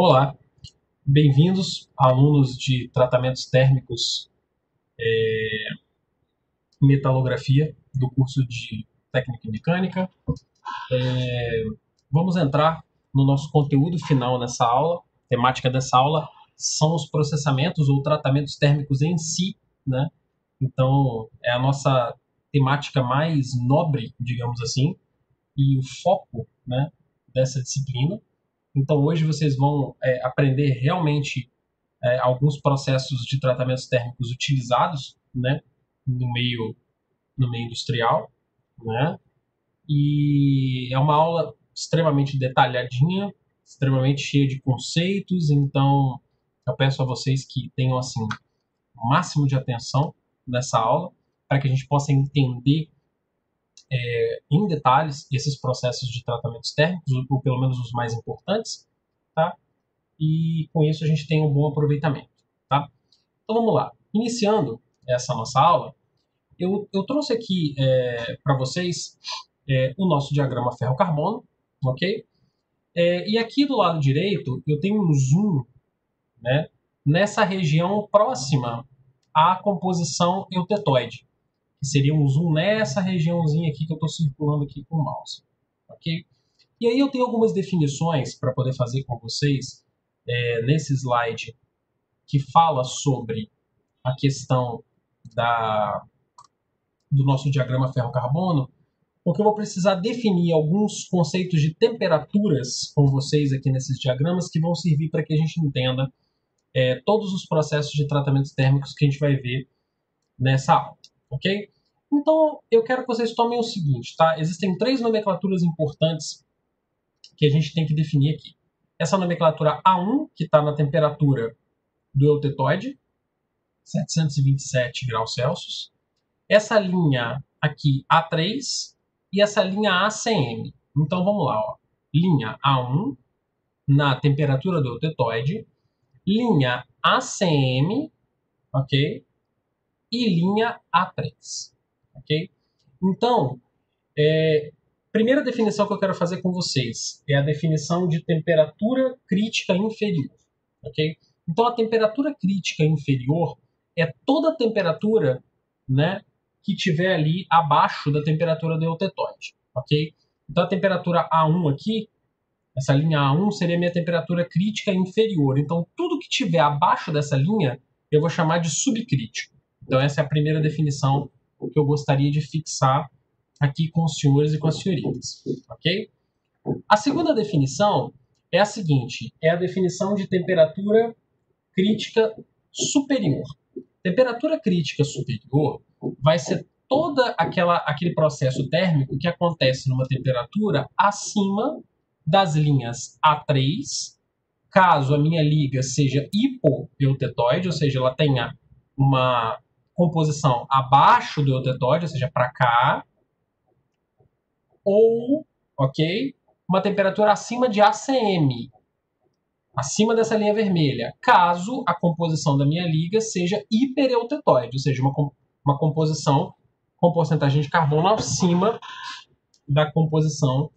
Olá, bem-vindos, alunos de tratamentos térmicos e metalografia do curso de Técnica e Mecânica. Vamos entrar no nosso conteúdo final nessa aula. A temática dessa aula são os processamentos ou tratamentos térmicos em si, né? Então, é a nossa temática mais nobre, digamos assim, e o foco, né, dessa disciplina. Então, hoje vocês vão aprender realmente alguns processos de tratamentos térmicos utilizados, né, no meio, no meio industrial, né, e é uma aula extremamente detalhadinha, extremamente cheia de conceitos, então eu peço a vocês que tenham assim o máximo de atenção nessa aula para que a gente possa entender em detalhes esses processos de tratamentos térmicos, ou pelo menos os mais importantes, tá? E com isso a gente tem um bom aproveitamento, tá? Então vamos lá. Iniciando essa nossa aula, eu trouxe aqui para vocês o nosso diagrama ferro-carbono, ok? E aqui do lado direito eu tenho um zoom, né, nessa região próxima à composição eutetoide, que seria um zoom nessa regiãozinha aqui que eu estou circulando aqui com o mouse, ok? E aí eu tenho algumas definições para poder fazer com vocês nesse slide que fala sobre a questão do nosso diagrama ferro-carbono, porque eu vou precisar definir alguns conceitos de temperaturas com vocês aqui nesses diagramas que vão servir para que a gente entenda todos os processos de tratamentos térmicos que a gente vai ver nessa aula, ok? Então, eu quero que vocês tomem o seguinte, tá? Existem três nomenclaturas importantes que a gente tem que definir aqui. Essa nomenclatura A1, que está na temperatura do eutetoide, 727 graus Celsius. Essa linha aqui, A3, e essa linha ACM. Então, vamos lá. Ó. Linha A1, na temperatura do eutetoide. Linha ACM, ok? E linha A3, ok? Então, primeira definição que eu quero fazer com vocês é a definição de temperatura crítica inferior, ok? Então, a temperatura crítica inferior é toda a temperatura, né, que tiver ali abaixo da temperatura do eutetoide, ok? Então, a temperatura A1 aqui, essa linha A1 seria a minha temperatura crítica inferior. Então, tudo que tiver abaixo dessa linha, eu vou chamar de subcrítico. Então, essa é a primeira definição que eu gostaria de fixar aqui com os senhores e com as senhoritas, ok? A segunda definição é a seguinte, é a definição de temperatura crítica superior. Temperatura crítica superior vai ser todo aquele processo térmico que acontece numa temperatura acima das linhas A3, caso a minha liga seja hipoeutetoide, ou seja, ela tenha uma composição abaixo do eutetoide, ou seja, para cá, ou, ok, uma temperatura acima de ACM, acima dessa linha vermelha, caso a composição da minha liga seja hipereutetoide, ou seja, uma composição com porcentagem de carbono acima da composição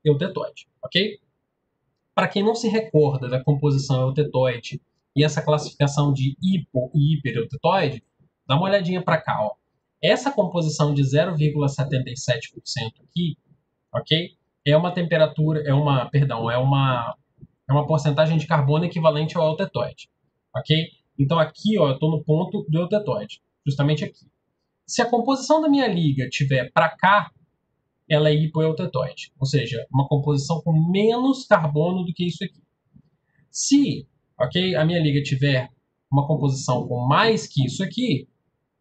eutetoide, ok? Para quem não se recorda da composição eutetoide e essa classificação de hipo e hipereutetoide, dá uma olhadinha para cá, ó. Essa composição de 0,77% aqui, ok? É uma temperatura, é uma porcentagem de carbono equivalente ao eutetoide, ok? Então aqui, ó, eu estou no ponto do eutetoide, justamente aqui. Se a composição da minha liga tiver para cá, ela é hipoeutetoide, ou seja, uma composição com menos carbono do que isso aqui. Se, ok, a minha liga tiver uma composição com mais que isso aqui,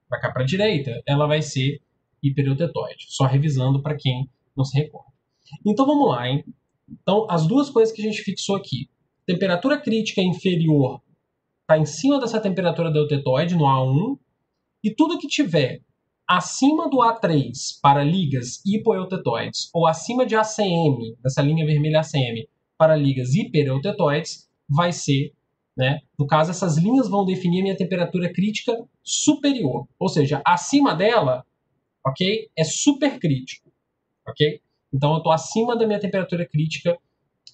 para cá para a direita, ela vai ser hipereutetoide. Só revisando para quem não se recorda. Então vamos lá, hein? Então, as duas coisas que a gente fixou aqui. Temperatura crítica inferior está em cima dessa temperatura do eutetoide, no A1, e tudo que tiver acima do A3 para ligas hipoeutetoides ou acima de ACM, dessa linha vermelha ACM, para ligas hipereutetoides, vai ser, né? No caso, essas linhas vão definir a minha temperatura crítica superior. Ou seja, acima dela, ok? É supercrítico, ok? Então, eu estou acima da minha temperatura crítica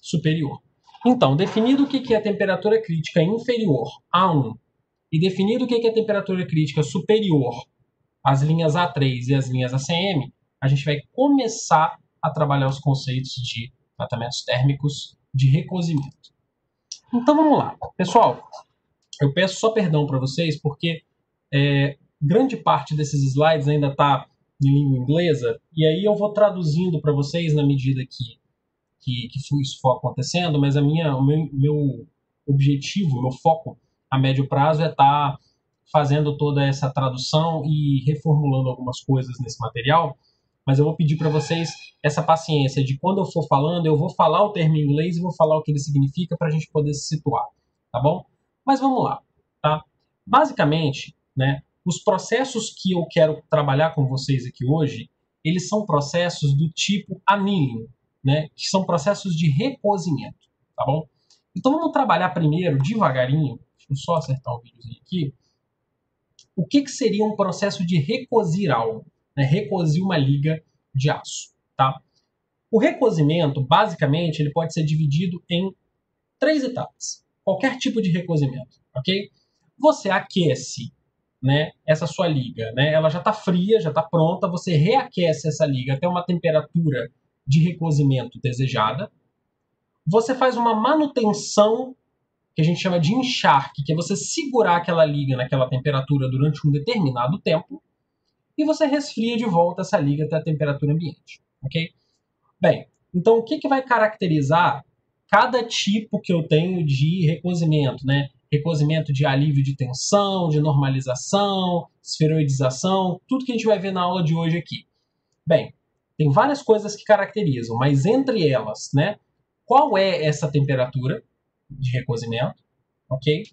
superior. Então, definido o que é a temperatura crítica inferior a 1 e definido o que é a temperatura crítica superior às linhas A3 e às linhas ACM, a gente vai começar a trabalhar os conceitos de tratamentos térmicos de recozimento. Então vamos lá. Pessoal, eu peço só perdão para vocês porque grande parte desses slides ainda está em língua inglesa e aí eu vou traduzindo para vocês na medida que isso for acontecendo, mas o meu objetivo, meu foco a médio prazo é estar fazendo toda essa tradução e reformulando algumas coisas nesse material, mas eu vou pedir para vocês essa paciência de quando eu for falando, eu vou falar o termo em inglês e vou falar o que ele significa para a gente poder se situar, tá bom? Mas vamos lá, tá? Basicamente, né, os processos que eu quero trabalhar com vocês aqui hoje, eles são processos do tipo annealing, né, que são processos de recozimento, tá bom? Então vamos trabalhar primeiro, devagarinho, deixa eu só acertar o videozinho aqui, o que seria um processo de recozir algo, né, recozir uma liga de aço, tá? O recozimento, basicamente, ele pode ser dividido em 3 etapas, qualquer tipo de recozimento, ok? Você aquece, né, essa sua liga, né, ela já está fria, já está pronta, você reaquece essa liga até uma temperatura de recozimento desejada, você faz uma manutenção que a gente chama de encharque, que é você segurar aquela liga naquela temperatura durante um determinado tempo, e você resfria de volta essa liga até a temperatura ambiente, ok? Bem, então o que vai caracterizar cada tipo que eu tenho de recozimento, né? Recozimento de alívio de tensão, de normalização, esferoidização, tudo que a gente vai ver na aula de hoje aqui. Bem, tem várias coisas que caracterizam, mas entre elas, né? Qual é essa temperatura de recozimento, ok?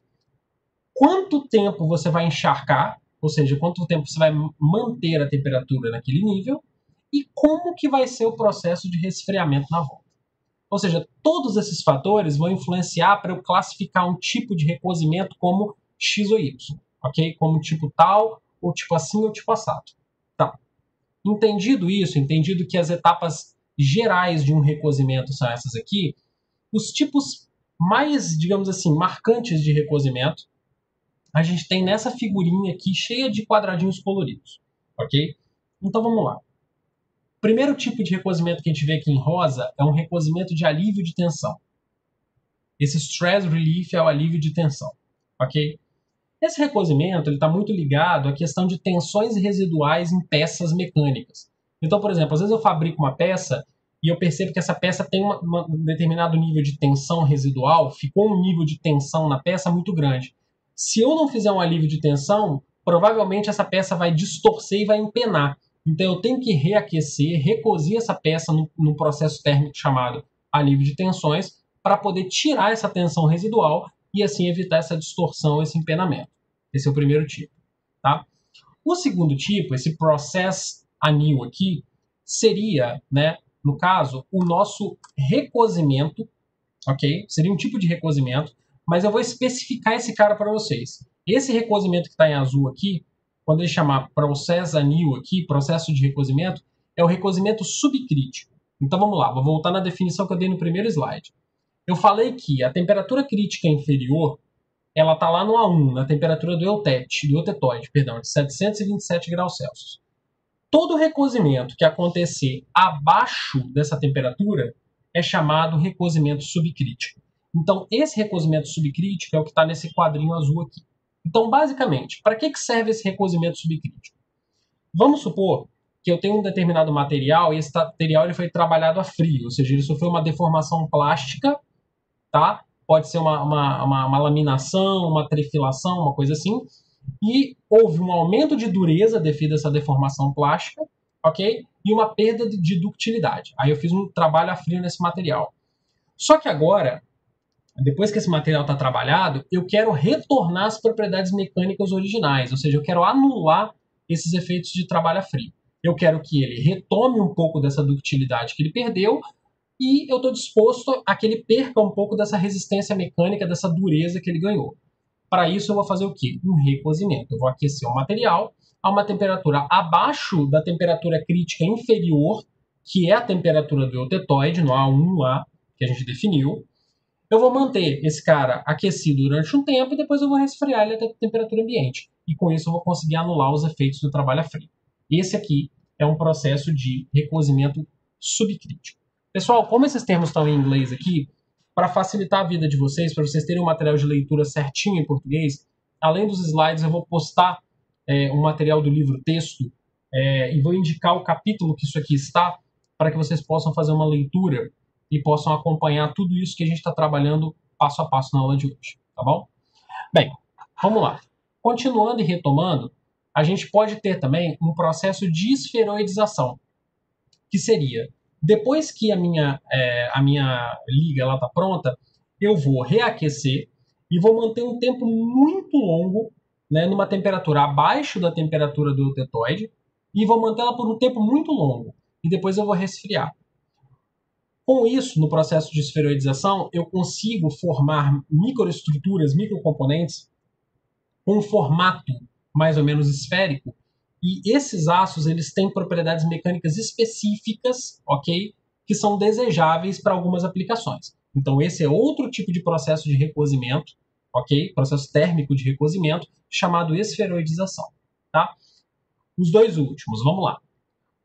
Quanto tempo você vai encharcar, ou seja, quanto tempo você vai manter a temperatura naquele nível, e como que vai ser o processo de resfriamento na volta. Ou seja, todos esses fatores vão influenciar para eu classificar um tipo de recozimento como X ou Y, ok? Como tipo tal, ou tipo assim, ou tipo assado. Tá. Entendido isso, entendido que as etapas gerais de um recozimento são essas aqui, os tipos mais, digamos assim, marcantes de recozimento, a gente tem nessa figurinha aqui cheia de quadradinhos coloridos, ok? Então vamos lá. O primeiro tipo de recozimento que a gente vê aqui em rosa é um recozimento de alívio de tensão. Esse stress relief é o alívio de tensão, ok? Esse recozimento está muito ligado à questão de tensões residuais em peças mecânicas. Então, por exemplo, às vezes eu fabrico uma peça e eu percebo que essa peça tem um determinado nível de tensão residual, ficou um nível de tensão na peça muito grande. Se eu não fizer um alívio de tensão, provavelmente essa peça vai distorcer e vai empenar. Então eu tenho que reaquecer, recozir essa peça num processo térmico chamado alívio de tensões para poder tirar essa tensão residual e assim evitar essa distorção, esse empenamento. Esse é o primeiro tipo. Tá? O segundo tipo, esse process anneal aqui, seria, né, no caso, o nosso recozimento, ok? Seria um tipo de recozimento, mas eu vou especificar esse cara para vocês. Esse recozimento que está em azul aqui, quando ele chamar process anneal aqui, processo de recozimento, é o recozimento subcrítico. Então vamos lá, vou voltar na definição que eu dei no primeiro slide. Eu falei que a temperatura crítica inferior, ela está lá no A1, na temperatura do eutetoide, de 727 graus Celsius. Todo recozimento que acontecer abaixo dessa temperatura é chamado recozimento subcrítico. Então, esse recozimento subcrítico é o que está nesse quadrinho azul aqui. Então, basicamente, para que serve esse recozimento subcrítico? Vamos supor que eu tenho um determinado material e esse material ele foi trabalhado a frio, ou seja, ele sofreu uma deformação plástica, tá? Pode ser uma laminação, uma trefilação, uma coisa assim, e houve um aumento de dureza devido a essa deformação plástica, ok? E uma perda de ductilidade. Aí eu fiz um trabalho a frio nesse material. Só que agora, depois que esse material está trabalhado, eu quero retornar as propriedades mecânicas originais, ou seja, eu quero anular esses efeitos de trabalho a frio. Eu quero que ele retome um pouco dessa ductilidade que ele perdeu e eu estou disposto a que ele perca um pouco dessa resistência mecânica, dessa dureza que ele ganhou. Para isso, eu vou fazer o quê? Um recozimento. Eu vou aquecer o material a uma temperatura abaixo da temperatura crítica inferior, que é a temperatura do eutetoide, no A1 lá, que a gente definiu. eu vou manter esse cara aquecido durante um tempo e depois eu vou resfriar ele até a temperatura ambiente. E com isso eu vou conseguir anular os efeitos do trabalho a frio. Esse aqui é um processo de recozimento subcrítico. Pessoal, como esses termos estão em inglês aqui, para facilitar a vida de vocês, para vocês terem um material de leitura certinho em português, além dos slides, eu vou postar um material do livro texto e vou indicar o capítulo que isso aqui está, para que vocês possam fazer uma leitura e possam acompanhar tudo isso que a gente está trabalhando passo a passo na aula de hoje, tá bom? Bem, vamos lá. Continuando e retomando, a gente pode ter também um processo de esferoidização, que seria, depois que a minha liga está pronta, eu vou reaquecer e vou manter um tempo muito longo, né, numa temperatura abaixo da temperatura do eutetoide, e vou mantê-la por um tempo muito longo, e depois eu vou resfriar. Com isso, no processo de esferoidização, eu consigo formar microestruturas, microcomponentes, com um formato mais ou menos esférico, e esses aços eles têm propriedades mecânicas específicas, ok? Que são desejáveis para algumas aplicações. Então, esse é outro tipo de processo de recozimento, ok? Processo térmico de recozimento, chamado esferoidização, tá? Os dois últimos, vamos lá.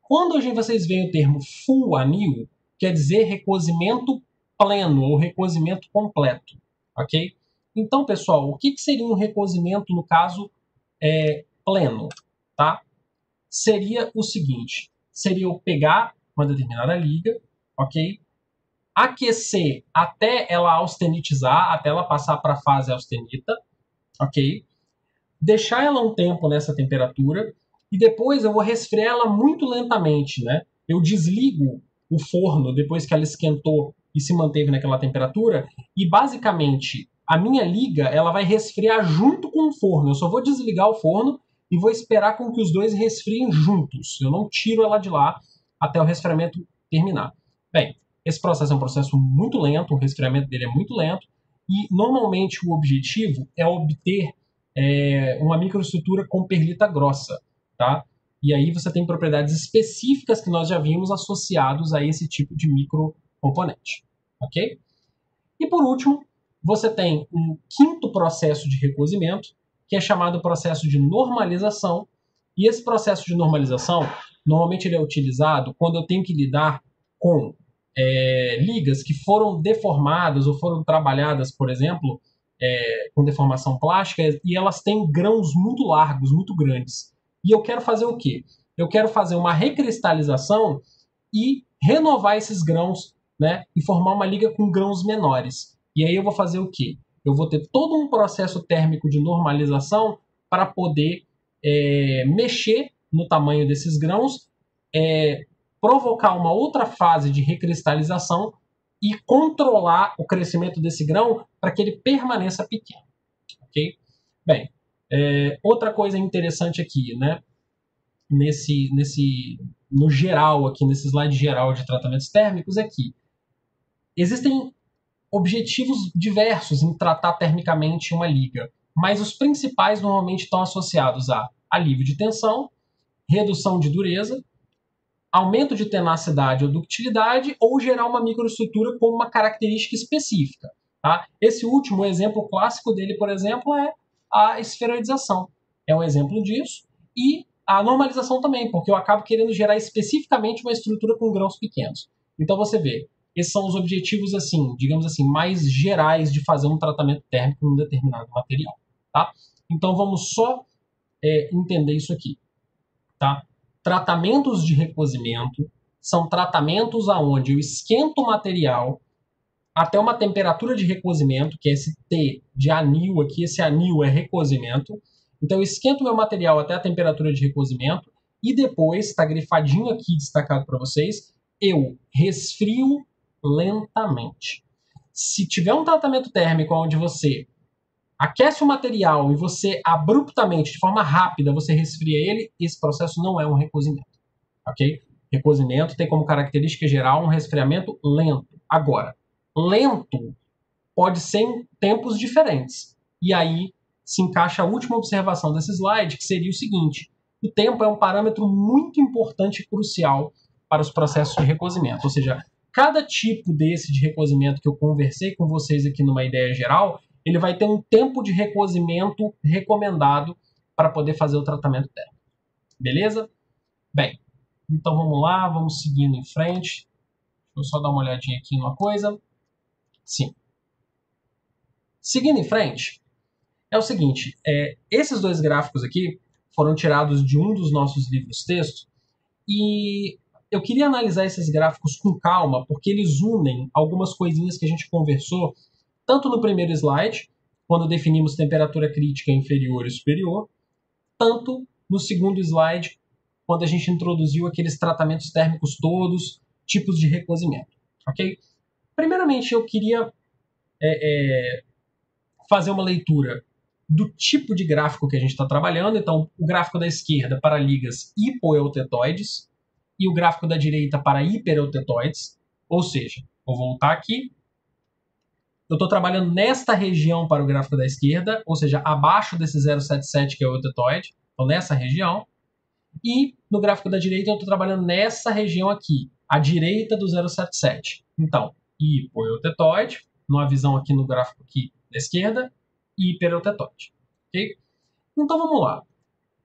Quando vocês veem o termo full anneal, quer dizer recozimento pleno ou recozimento completo, ok? Então, pessoal, o que seria um recozimento, no caso, pleno, tá? Seria o seguinte, seria eu pegar uma determinada liga, ok? Aquecer até ela austenitizar, até ela passar para a fase austenita, ok? Deixar ela um tempo nessa temperatura e depois eu vou resfriar ela muito lentamente, né? Eu desligo o forno depois que ela esquentou e se manteve naquela temperatura e basicamente a minha liga ela vai resfriar junto com o forno. Eu só vou desligar o forno e vou esperar com que os dois resfriem juntos. Eu não tiro ela de lá até o resfriamento terminar. Bem, esse processo é um processo muito lento, o resfriamento dele é muito lento e normalmente o objetivo é obter uma microestrutura com perlita grossa, tá? E aí você tem propriedades específicas que nós já vimos associados a esse tipo de microcomponente, ok? E por último, você tem um quinto processo de recozimento, que é chamado processo de normalização. E esse processo de normalização, normalmente ele é utilizado quando eu tenho que lidar com ligas que foram deformadas ou foram trabalhadas, por exemplo, com deformação plástica, e elas têm grãos muito largos, muito grandes. E eu quero fazer o quê? Eu quero fazer uma recristalização e renovar esses grãos, né, e formar uma liga com grãos menores. E aí eu vou fazer o quê? Eu vou ter todo um processo térmico de normalização para poder mexer no tamanho desses grãos, provocar uma outra fase de recristalização e controlar o crescimento desse grão para que ele permaneça pequeno. Ok? Bem, outra coisa interessante aqui, né? No geral, aqui nesse slide geral de tratamentos térmicos, é que existem objetivos diversos em tratar termicamente uma liga, mas os principais normalmente estão associados a alívio de tensão, redução de dureza, aumento de tenacidade ou ductilidade ou gerar uma microestrutura com uma característica específica. Tá? Esse último exemplo clássico dele, por exemplo, é a esferoidização. É um exemplo disso. E a normalização também, porque eu acabo querendo gerar especificamente uma estrutura com grãos pequenos. Então você vê, esses são os objetivos, assim, digamos assim, mais gerais de fazer um tratamento térmico em um determinado material. Tá? Então vamos só entender isso aqui. Tá? Tratamentos de recozimento são tratamentos onde eu esquento o material até uma temperatura de recozimento, que é esse T de anil aqui, esse anil é recozimento. Então eu esquento meu material até a temperatura de recozimento e depois, está grifadinho aqui, destacado para vocês, eu resfrio lentamente. Se tiver um tratamento térmico onde você aquece o material e você abruptamente, de forma rápida, você resfria ele, esse processo não é um recozimento, ok? Recozimento tem como característica geral um resfriamento lento. Agora, lento pode ser em tempos diferentes. E aí se encaixa a última observação desse slide, que seria o seguinte: o tempo é um parâmetro muito importante e crucial para os processos de recozimento. Ou seja, cada tipo desse de recozimento que eu conversei com vocês aqui numa ideia geral, ele vai ter um tempo de recozimento recomendado para poder fazer o tratamento térmico. Beleza? Bem, então vamos lá, vamos seguindo em frente. Deixa eu só dar uma olhadinha aqui numa coisa. Sim. Seguindo em frente, é o seguinte, esses dois gráficos aqui foram tirados de um dos nossos livros-texto e eu queria analisar esses gráficos com calma, porque eles unem algumas coisinhas que a gente conversou, tanto no primeiro slide, quando definimos temperatura crítica inferior e superior, tanto no segundo slide, quando a gente introduziu aqueles tratamentos térmicos todos, tipos de recozimento, ok? Primeiramente, eu queria fazer uma leitura do tipo de gráfico que a gente está trabalhando. Então, o gráfico da esquerda para ligas hipoeutetoides e o gráfico da direita para hipereutetoides. Ou seja, vou voltar aqui. Eu estou trabalhando nesta região para o gráfico da esquerda, ou seja, abaixo desse 0,77 que é o eutetoide, então nessa região. E no gráfico da direita eu estou trabalhando nessa região aqui, à direita do 0,77. Então, hipoeutetoide, numa visão aqui no gráfico aqui da esquerda, e hipereutetoide. Okay? Então vamos lá.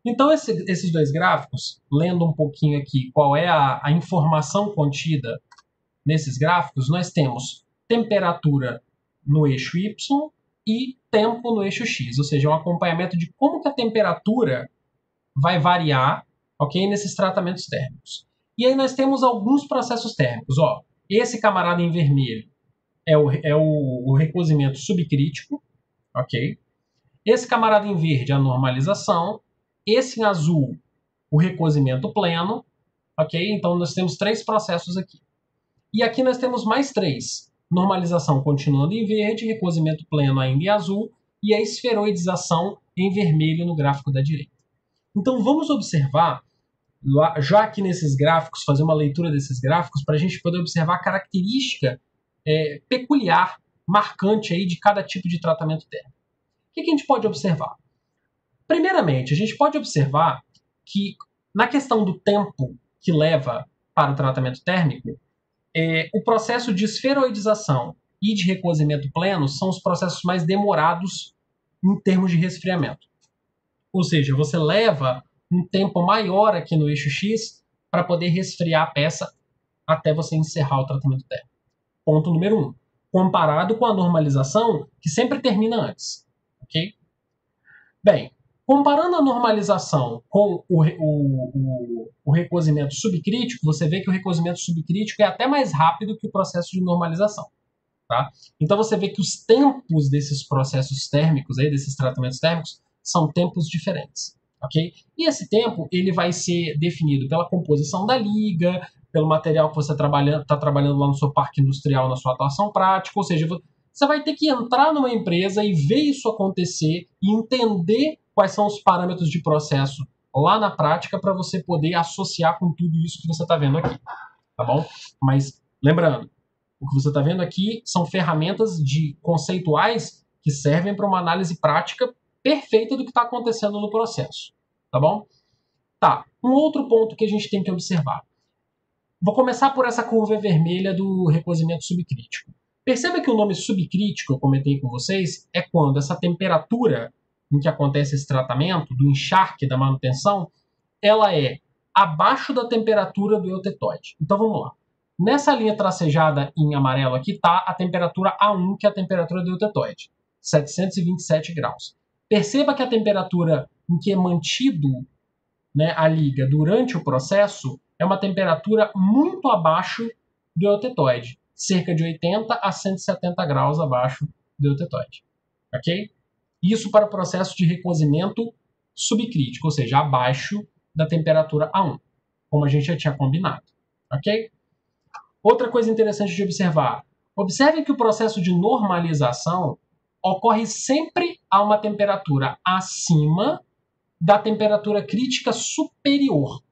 Então esses dois gráficos, lendo um pouquinho aqui qual é a informação contida nesses gráficos, nós temos temperatura no eixo Y e tempo no eixo X, ou seja, um acompanhamento de como que a temperatura vai variar, ok, nesses tratamentos térmicos. E aí nós temos alguns processos térmicos. Ó, esse camarada em vermelho é o recozimento subcrítico, ok? Esse camarada em verde é a normalização. Esse em azul, o recozimento pleno, ok? Então nós temos 3 processos aqui. E aqui nós temos mais 3. Normalização continuando em verde, recozimento pleno ainda em azul e a esferoidização em vermelho no gráfico da direita. Então vamos observar, já aqui nesses gráficos, fazer uma leitura desses gráficos para a gente poder observar a característica peculiar, marcante aí de cada tipo de tratamento térmico. O que a gente pode observar? Primeiramente, a gente pode observar que na questão do tempo que leva para o tratamento térmico, o processo de esferoidização e de recozimento pleno são os processos mais demorados em termos de resfriamento. Ou seja, você leva um tempo maior aqui no eixo X para poder resfriar a peça até você encerrar o tratamento térmico. Ponto número 1. Comparado com a normalização, que sempre termina antes. Ok? Bem, comparando a normalização com o recozimento subcrítico, você vê que o recozimento subcrítico é até mais rápido que o processo de normalização. Tá? Então você vê que os tempos desses processos térmicos, desses tratamentos térmicos, são tempos diferentes. Okay? E esse tempo ele vai ser definido pela composição da liga, pelo material que você está trabalhando lá no seu parque industrial, na sua atuação prática, ou seja, você vai ter que entrar numa empresa e ver isso acontecer e entender quais são os parâmetros de processo lá na prática para você poder associar com tudo isso que você está vendo aqui. Tá bom? Mas lembrando, o que você está vendo aqui são ferramentas conceituais que servem para uma análise prática perfeita do que está acontecendo no processo. Tá bom? Tá. Um outro ponto que a gente tem que observar. Vou começar por essa curva vermelha do recozimento subcrítico. Perceba que o nome subcrítico, eu comentei com vocês, é quando essa temperatura em que acontece esse tratamento, do encharque, da manutenção, ela é abaixo da temperatura do eutetoide. Então vamos lá. Nessa linha tracejada em amarelo aqui está a temperatura A1, que é a temperatura do eutetoide, 727 graus. Perceba que a temperatura em que é mantido, né, a liga durante o processo é uma temperatura muito abaixo do eutetoide, cerca de 80 a 170 graus abaixo do eutetoide. Ok? Isso para o processo de recozimento subcrítico, ou seja, abaixo da temperatura A1, como a gente já tinha combinado. Ok? Outra coisa interessante de observar. Observe que o processo de normalização ocorre sempre a uma temperatura acima da temperatura crítica superior.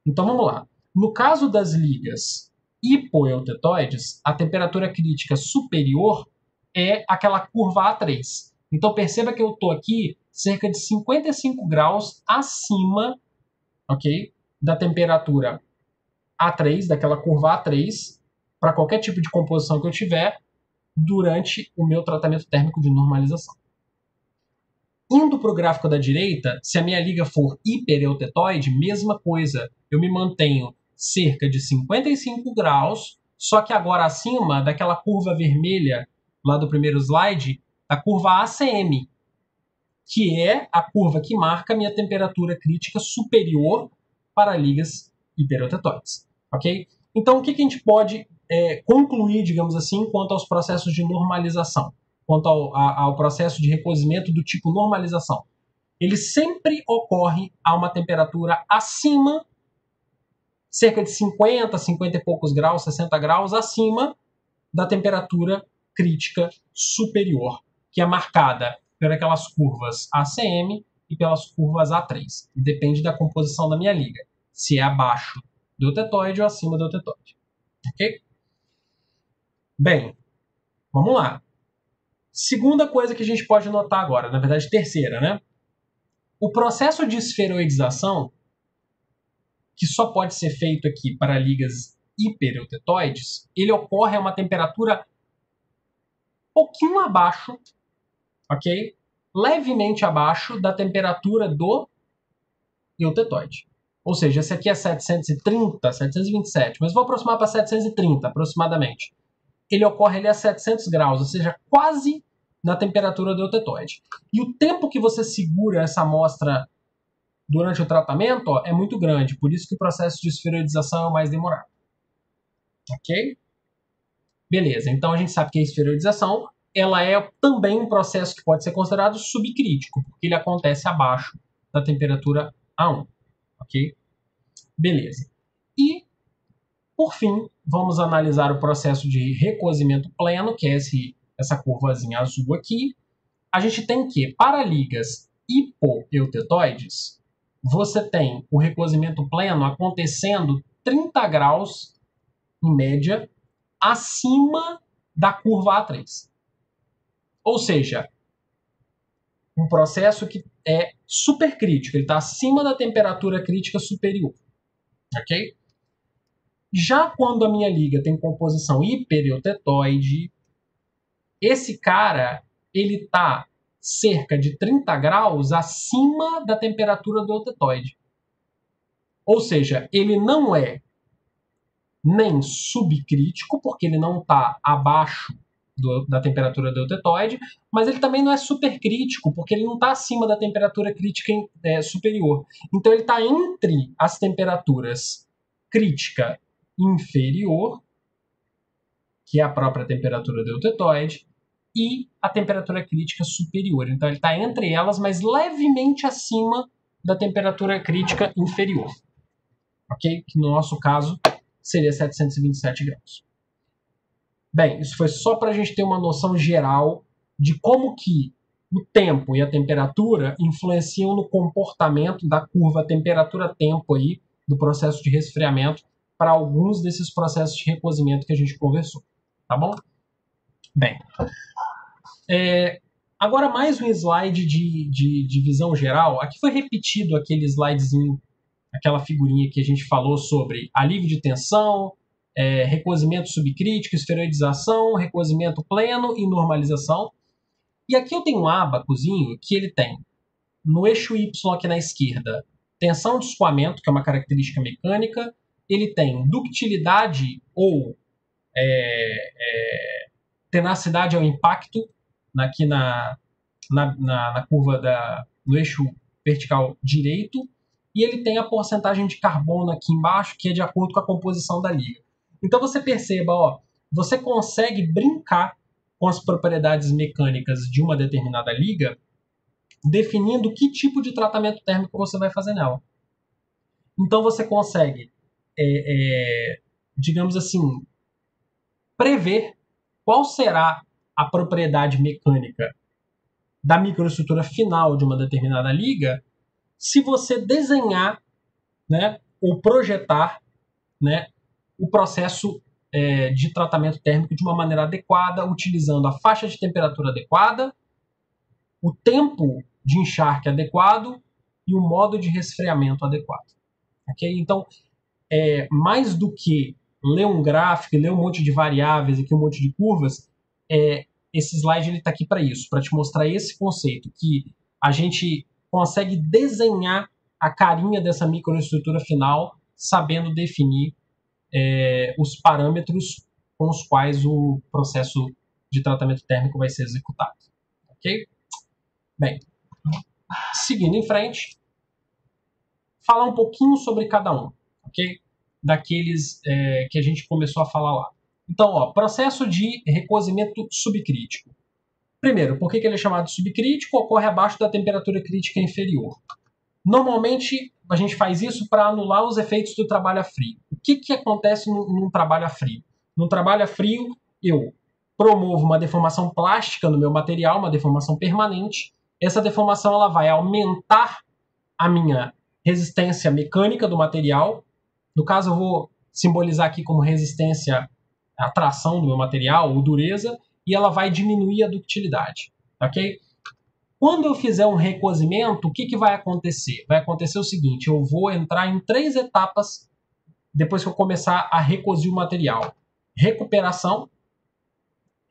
Então vamos lá. No caso das ligas hipoeutetoides, a temperatura crítica superior é aquela curva A3. Então perceba que eu estou aqui cerca de 55 graus acima, ok, da temperatura A3, daquela curva A3, para qualquer tipo de composição que eu tiver durante o meu tratamento térmico de normalização. Indo para o gráfico da direita, se a minha liga for hipereutetoide, mesma coisa, eu me mantenho cerca de 55 graus, só que agora acima daquela curva vermelha lá do primeiro slide, a curva ACM, que é a curva que marca a minha temperatura crítica superior para ligas hipereutetoides. Ok? Então, o que a gente pode concluir, digamos assim, quanto aos processos de normalização, quanto ao processo de recozimento do tipo normalização? Ele sempre ocorre a uma temperatura acima, cerca de 50, 50 e poucos graus, 60 graus, acima da temperatura crítica superior, que é marcada por aquelas curvas ACM e pelas curvas A3. Depende da composição da minha liga, se é abaixo do eutetoide ou acima do eutetoide. Ok? Bem, vamos lá. Segunda coisa que a gente pode notar agora, na verdade terceira, né? O processo de esferoidização, que só pode ser feito aqui para ligas hipereutetoides, ele ocorre a uma temperatura um pouquinho abaixo, ok? Levemente abaixo da temperatura do eutetoide. Ou seja, esse aqui é 730, 727, mas vou aproximar para 730 aproximadamente. Ele ocorre ali a 700 graus, ou seja, quase na temperatura do eutetoide. E o tempo que você segura essa amostra durante o tratamento é muito grande, por isso que o processo de esferoidização é o mais demorado. Ok? Beleza, então a gente sabe que a esferoidização ela é também um processo que pode ser considerado subcrítico, porque ele acontece abaixo da temperatura A1. Ok? Beleza. E, por fim, vamos analisar o processo de recozimento pleno, que é essa curvazinha azul aqui. A gente tem que, para ligas hipoeutetoides, você tem o recozimento pleno acontecendo 30 graus, em média, acima da curva A3. Ou seja, um processo que é supercrítico, ele está acima da temperatura crítica superior. Ok? Já quando a minha liga tem composição hipereutetoide, esse cara ele está cerca de 30 graus acima da temperatura do eutetoide. Ou seja, ele não é nem subcrítico, porque ele não está abaixo da temperatura do eutetoide, mas ele também não é supercrítico, porque ele não está acima da temperatura crítica superior. Então ele está entre as temperaturas crítica inferior, que é a própria temperatura do eutetoide, e a temperatura crítica superior. Então ele está entre elas, mas levemente acima da temperatura crítica inferior. Ok? Que no nosso caso seria 727 graus. Bem, isso foi só para a gente ter uma noção geral de como que o tempo e a temperatura influenciam no comportamento da curva temperatura-tempo aí do processo de resfriamento para alguns desses processos de recozimento que a gente conversou. Tá bom? Bem, agora mais um slide de visão geral. Aqui foi repetido aquele slidezinho, aquela figurinha que a gente falou sobre alívio de tensão, recozimento subcrítico, esferoidização, recozimento pleno e normalização. E aqui eu tenho um ábacozinho que ele tem, no eixo Y aqui na esquerda, tensão de escoamento, que é uma característica mecânica. Ele tem ductilidade ou tenacidade ao impacto, aqui na curva no eixo vertical direito. E ele tem a porcentagem de carbono aqui embaixo, que é de acordo com a composição da liga. Então você perceba, ó, você consegue brincar com as propriedades mecânicas de uma determinada liga, definindo que tipo de tratamento térmico você vai fazer nela. Então você consegue, digamos assim, prever qual será a propriedade mecânica da microestrutura final de uma determinada liga se você desenhar, né, ou projetar, né, o processo de tratamento térmico de uma maneira adequada, utilizando a faixa de temperatura adequada, o tempo de encharque adequado e o modo de resfriamento adequado. Okay? Então, mais do que ler um gráfico e ler um monte de variáveis, aqui um monte de curvas, esse slide está aqui para isso, para te mostrar esse conceito, que a gente consegue desenhar a carinha dessa microestrutura final, sabendo definir os parâmetros com os quais o processo de tratamento térmico vai ser executado. Ok? Bem, seguindo em frente, falar um pouquinho sobre cada um, ok? Daqueles que a gente começou a falar lá. Então, ó, processo de recozimento subcrítico. Primeiro, por que ele é chamado de subcrítico? Ocorre abaixo da temperatura crítica inferior. Normalmente, a gente faz isso para anular os efeitos do trabalho a frio. O que acontece num trabalho a frio? Num trabalho a frio, eu promovo uma deformação plástica no meu material, uma deformação permanente. Essa deformação ela vai aumentar a minha resistência mecânica do material. No caso, eu vou simbolizar aqui como resistência à tração do meu material, ou dureza, e ela vai diminuir a ductilidade. Ok? Quando eu fizer um recozimento, o que vai acontecer? Vai acontecer o seguinte, eu vou entrar em 3 etapas depois que eu começar a recozir o material. Recuperação,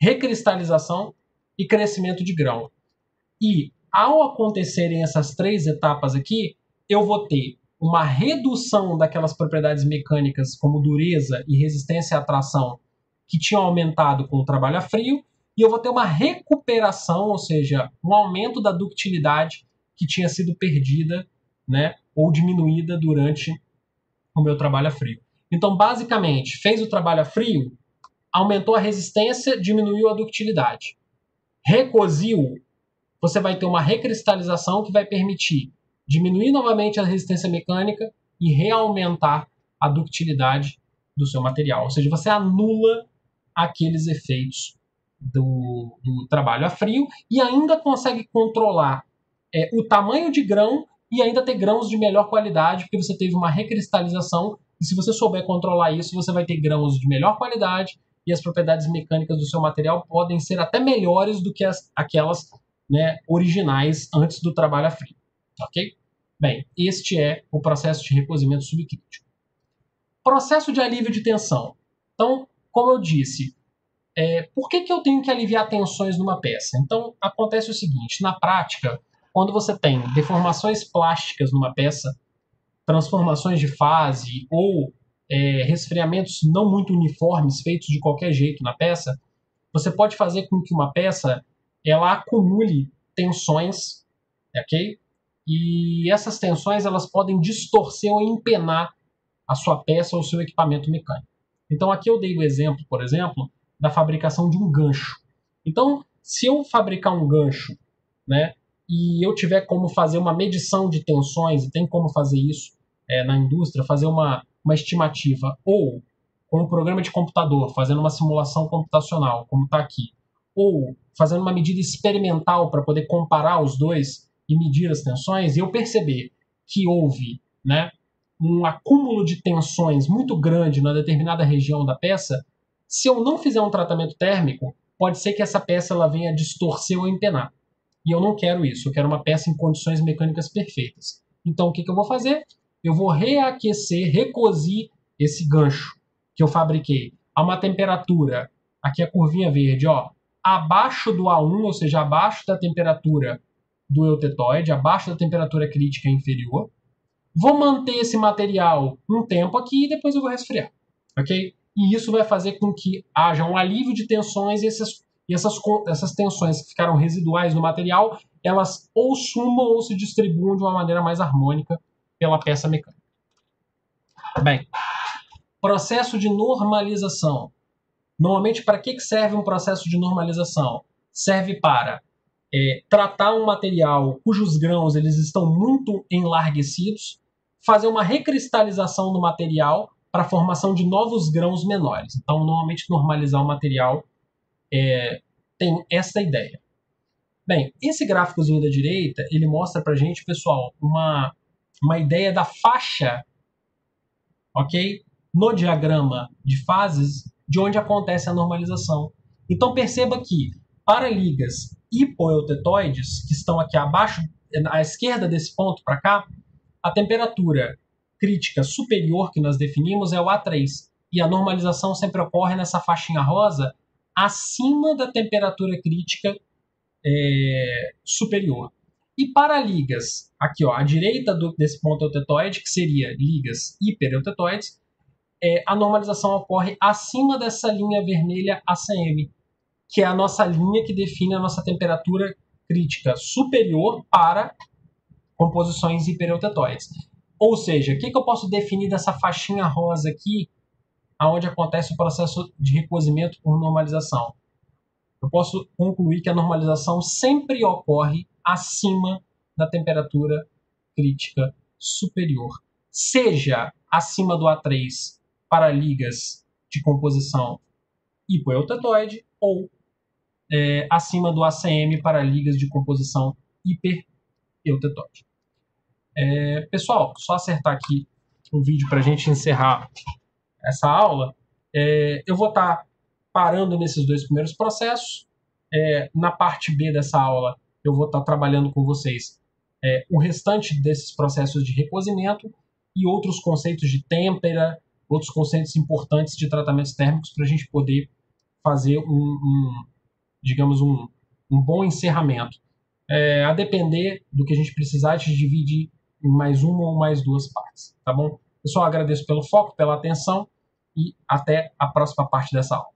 recristalização e crescimento de grão. E ao acontecerem essas 3 etapas aqui, eu vou ter uma redução daquelas propriedades mecânicas como dureza e resistência à tração que tinham aumentado com o trabalho a frio, e eu vou ter uma recuperação, ou seja, um aumento da ductilidade que tinha sido perdida, né, ou diminuída durante o meu trabalho a frio. Então, basicamente, fez o trabalho a frio, aumentou a resistência, diminuiu a ductilidade. Recoziu, você vai ter uma recristalização que vai permitir diminuir novamente a resistência mecânica e reaumentar a ductilidade do seu material. Ou seja, você anula aqueles efeitos do trabalho a frio e ainda consegue controlar o tamanho de grão e ainda ter grãos de melhor qualidade, porque você teve uma recristalização, e se você souber controlar isso, você vai ter grãos de melhor qualidade e as propriedades mecânicas do seu material podem ser até melhores do que aquelas, né, originais antes do trabalho a frio. Ok? Bem, este é o processo de recozimento subcrítico. Processo de alívio de tensão. Então, como eu disse, por que eu tenho que aliviar tensões numa peça? Então, acontece o seguinte, na prática, quando você tem deformações plásticas numa peça, transformações de fase ou resfriamentos não muito uniformes feitos de qualquer jeito na peça, você pode fazer com que uma peça ela acumule tensões, ok? E essas tensões elas podem distorcer ou empenar a sua peça ou o seu equipamento mecânico. Então aqui eu dei o exemplo, por exemplo, da fabricação de um gancho. Então, se eu fabricar um gancho, né, e eu tiver como fazer uma medição de tensões, e tem como fazer isso na indústria, fazer uma estimativa, ou com um programa de computador, fazendo uma simulação computacional, como está aqui, ou fazendo uma medida experimental para poder comparar os dois e medir as tensões, e eu perceber que houve, né, um acúmulo de tensões muito grande na determinada região da peça, se eu não fizer um tratamento térmico, pode ser que essa peça ela venha distorcer ou empenar. E eu não quero isso, eu quero uma peça em condições mecânicas perfeitas. Então o que eu vou fazer? Eu vou reaquecer, recozir esse gancho que eu fabriquei a uma temperatura, aqui a curvinha verde, ó, abaixo do A1, ou seja, abaixo da temperatura do eutetoide, abaixo da temperatura crítica inferior. Vou manter esse material um tempo aqui e depois eu vou resfriar, ok? E isso vai fazer com que haja um alívio de tensões e essas tensões que ficaram residuais no material, elas ou sumam ou se distribuam de uma maneira mais harmônica pela peça mecânica. Bem, processo de normalização. Normalmente, para que serve um processo de normalização? Serve para tratar um material cujos grãos eles estão muito enlarguecidos, fazer uma recristalização do material para a formação de novos grãos menores. Então, normalmente, normalizar o material tem essa ideia. Bem, esse gráficozinho da direita, ele mostra para a gente, pessoal, uma ideia da faixa, ok? No diagrama de fases, de onde acontece a normalização. Então, perceba que, para ligas hipoeutetoides, que estão aqui abaixo, à esquerda desse ponto para cá, a temperatura crítica superior que nós definimos é o A3. e a normalização sempre ocorre nessa faixinha rosa acima da temperatura crítica superior. E para ligas, aqui ó, à direita desse ponto eutetoide, que seria ligas hipereutetoides, a normalização ocorre acima dessa linha vermelha ACM, que é a nossa linha que define a nossa temperatura crítica superior para composições hipereutetoides. Ou seja, o que eu posso definir dessa faixinha rosa aqui, onde acontece o processo de recozimento por normalização? Eu posso concluir que a normalização sempre ocorre acima da temperatura crítica superior, seja acima do A3 para ligas de composição hipoeutetoide ou acima do ACM para ligas de composição hipereutetoide. Pessoal, só acertar aqui o vídeo para a gente encerrar essa aula. Eu vou estar parando nesses dois primeiros processos. Na parte B dessa aula, eu vou estar trabalhando com vocês o restante desses processos de recozimento e outros conceitos de têmpera, outros conceitos importantes de tratamentos térmicos para a gente poder fazer digamos, um bom encerramento. A depender do que a gente precisar, a gente divide em mais uma ou mais duas partes, tá bom? Pessoal, agradeço pelo foco, pela atenção e até a próxima parte dessa aula.